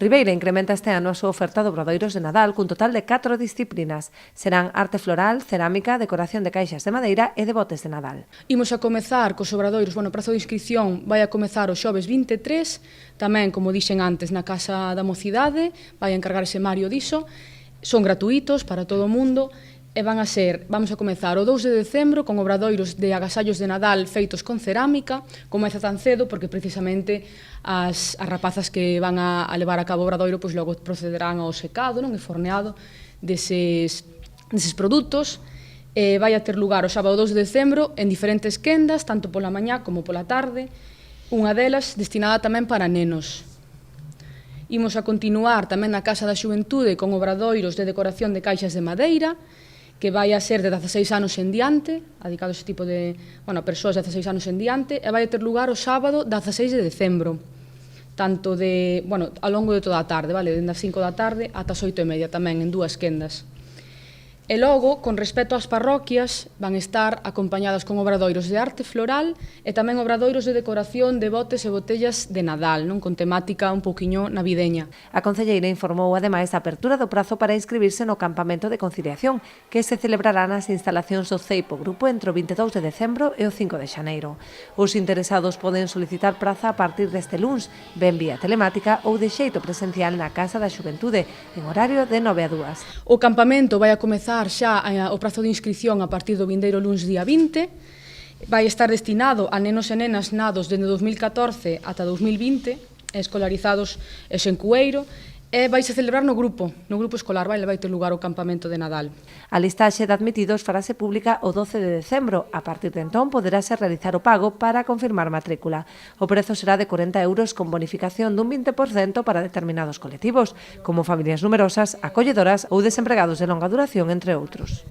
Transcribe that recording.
Ribeira incrementa este ano a súa oferta de obradoiros de Nadal cun total de 4 disciplinas. Serán arte floral, cerámica, decoración de caixas de madeira e de botes de Nadal. Imos a comezar cos obradoiros, o prazo de inscripción vai a comezar o xoves 23, tamén, como dixen antes, na Casa da Mocidade, vai a encargarse Mario diso, son gratuitos para todo o mundo, e vamos a comezar o 2 de decembro con obradoiros de agasallos de Nadal feitos con cerámica. Comeza tan cedo porque precisamente as rapazas que van a levar a cabo o obradoiro pois logo procederán ao secado e forneado deses produtos. Vai a ter lugar o sábado 2 de decembro en diferentes quendas, tanto pola mañá como pola tarde, unha delas destinada tamén para nenos. Imos a continuar tamén na Casa da Xuventude con obradoiros de decoración de caixas de madeira, que vai a ser de 16 anos en diante, dedicado a ese tipo de persoas de 16 anos en diante, e vai a ter lugar o sábado 16 de decembro, tanto ao longo de toda a tarde, dende as 5 da tarde ata as 8:30 tamén, en 2 quendas. E logo, con respecto ás parroquias, van estar acompañadas con obradoiros de arte floral e tamén obradoiros de decoración de botes e botellas de Nadal, con temática un pouquiño navideña. A concelleira informou ademais a apertura do prazo para inscribirse no campamento de conciliación, que se celebrará nas instalacións do Ceipo Grupo entre o 22 de decembro e o 5 de xaneiro. Os interesados poden solicitar praza a partir deste luns, ben vía telemática ou de xeito presencial na Casa da Xuventude, en horario de 9 a 2. O campamento vai a comezar xa o prazo de inscripción a partir do vindeiro luns día 20, vai estar destinado a nenos e nenas nados dende 2014 ata 2020, escolarizados e sen cueiro, e vai se celebrar no grupo escolar, vai ter lugar o campamento de Nadal. A listaxe de admitidos farase pública o 12 de decembro. A partir de entón poderase realizar o pago para confirmar matrícula. O prezo será de 40 euros con bonificación dun 20% para determinados colectivos, como familias numerosas, acolledoras ou desempregados de longa duración, entre outros.